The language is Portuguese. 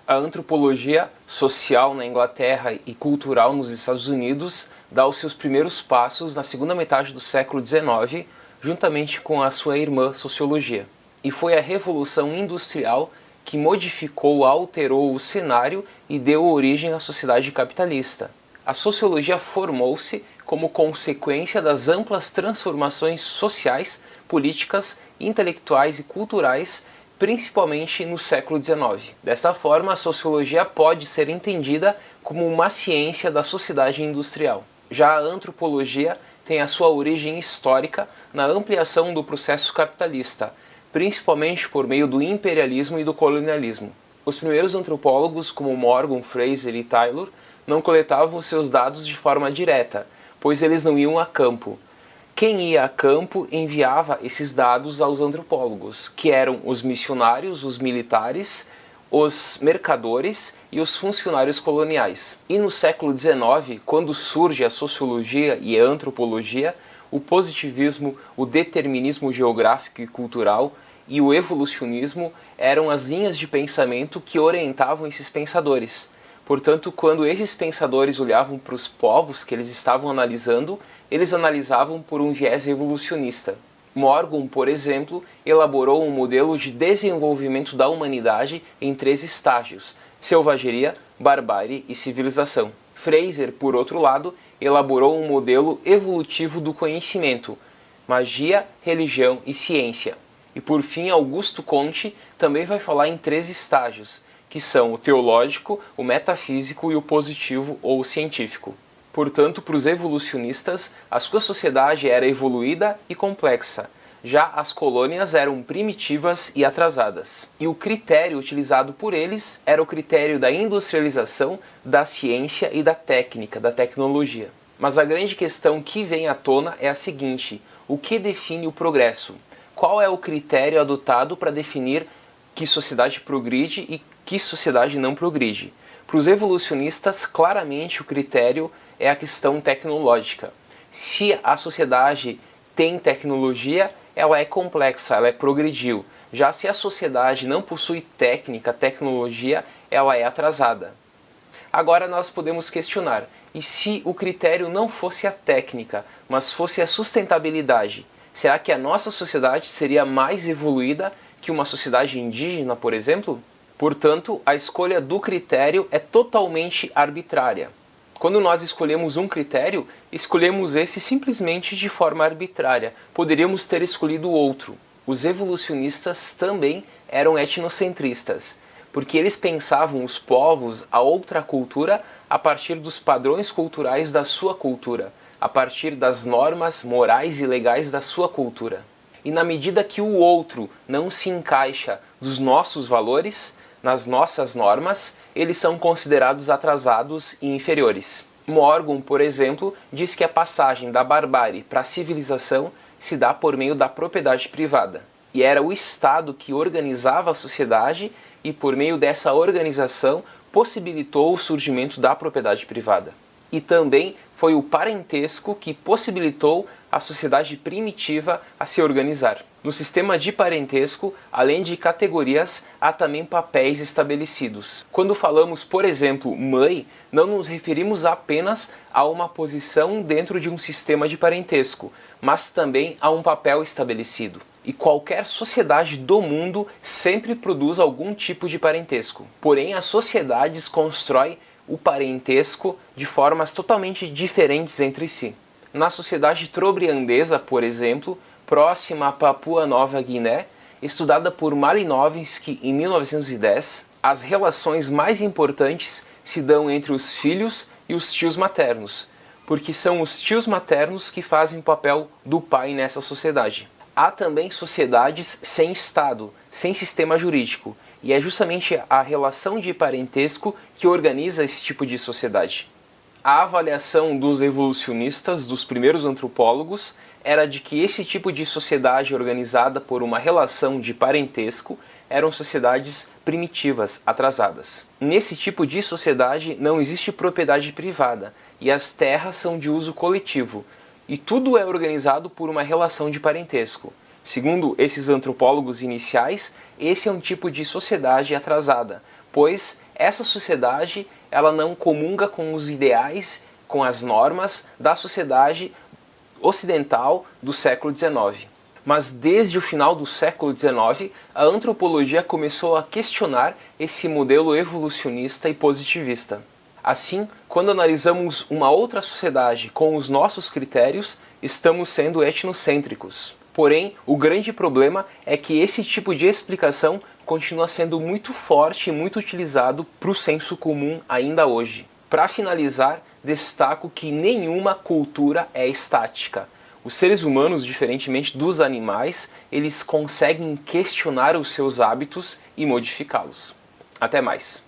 A antropologia social na Inglaterra e cultural nos Estados Unidos dá os seus primeiros passos na segunda metade do século XIX, juntamente com a sua irmã sociologia. E foi a Revolução Industrial que modificou, alterou o cenário e deu origem à sociedade capitalista. A sociologia formou-se como consequência das amplas transformações sociais, políticas, intelectuais e culturais, principalmente no século XIX. Desta forma, a sociologia pode ser entendida como uma ciência da sociedade industrial. Já a antropologia tem a sua origem histórica na ampliação do processo capitalista, principalmente por meio do imperialismo e do colonialismo. Os primeiros antropólogos, como Morgan, Fraser e Taylor, não coletavam seus dados de forma direta, pois eles não iam a campo. Quem ia a campo enviava esses dados aos antropólogos, que eram os missionários, os militares, os mercadores e os funcionários coloniais. E no século XIX, quando surge a sociologia e a antropologia, o positivismo, o determinismo geográfico e cultural e o evolucionismo eram as linhas de pensamento que orientavam esses pensadores. Portanto, quando esses pensadores olhavam para os povos que eles estavam analisando, eles analisavam por um viés evolucionista. Morgan, por exemplo, elaborou um modelo de desenvolvimento da humanidade em 3 estágios: selvageria, barbárie e civilização. Fraser, por outro lado, elaborou um modelo evolutivo do conhecimento: magia, religião e ciência. E por fim, Augusto Comte também vai falar em 3 estágios, que são o teológico, o metafísico e o positivo ou científico. Portanto, para os evolucionistas, a sua sociedade era evoluída e complexa, já as colônias eram primitivas e atrasadas. E o critério utilizado por eles era o critério da industrialização, da ciência e da técnica, da tecnologia. Mas a grande questão que vem à tona é a seguinte: o que define o progresso? Qual é o critério adotado para definir que sociedade progride e que sociedade não progride? Para os evolucionistas, claramente o critério é a questão tecnológica. Se a sociedade tem tecnologia, ela é complexa, ela é progrediu. Já se a sociedade não possui técnica, tecnologia, ela é atrasada. Agora nós podemos questionar: e se o critério não fosse a técnica, mas fosse a sustentabilidade? Será que a nossa sociedade seria mais evoluída que uma sociedade indígena, por exemplo? Portanto, a escolha do critério é totalmente arbitrária. Quando nós escolhemos um critério, escolhemos esse simplesmente de forma arbitrária. Poderíamos ter escolhido outro. Os evolucionistas também eram etnocentristas, porque eles pensavam os povos, a outra cultura, a partir dos padrões culturais da sua cultura, a partir das normas morais e legais da sua cultura. E na medida que o outro não se encaixa dos nossos valores, nas nossas normas, eles são considerados atrasados e inferiores. Morgan, por exemplo, diz que a passagem da barbárie para a civilização se dá por meio da propriedade privada. E era o Estado que organizava a sociedade e, por meio dessa organização, possibilitou o surgimento da propriedade privada. E também foi o parentesco que possibilitou a sociedade primitiva a se organizar. No sistema de parentesco, além de categorias, há também papéis estabelecidos. Quando falamos, por exemplo, mãe, não nos referimos apenas a uma posição dentro de um sistema de parentesco, mas também a um papel estabelecido. E qualquer sociedade do mundo sempre produz algum tipo de parentesco. Porém, as sociedades constroem o parentesco de formas totalmente diferentes entre si. Na sociedade trobriandesa, por exemplo, próxima a Papua Nova Guiné, estudada por Malinowski em 1910, as relações mais importantes se dão entre os filhos e os tios maternos, porque são os tios maternos que fazem o papel do pai nessa sociedade. Há também sociedades sem Estado, sem sistema jurídico, e é justamente a relação de parentesco que organiza esse tipo de sociedade. A avaliação dos evolucionistas, dos primeiros antropólogos, era de que esse tipo de sociedade organizada por uma relação de parentesco eram sociedades primitivas, atrasadas. Nesse tipo de sociedade não existe propriedade privada e as terras são de uso coletivo, e tudo é organizado por uma relação de parentesco. Segundo esses antropólogos iniciais, esse é um tipo de sociedade atrasada, pois essa sociedade ela não comunga com os ideais, com as normas da sociedade ocidental do século XIX. Mas desde o final do século XIX, a antropologia começou a questionar esse modelo evolucionista e positivista. Assim, quando analisamos uma outra sociedade com os nossos critérios, estamos sendo etnocêntricos. Porém, o grande problema é que esse tipo de explicação continua sendo muito forte e muito utilizado para o senso comum ainda hoje. Para finalizar, destaco que nenhuma cultura é estática. Os seres humanos, diferentemente dos animais, eles conseguem questionar os seus hábitos e modificá-los. Até mais!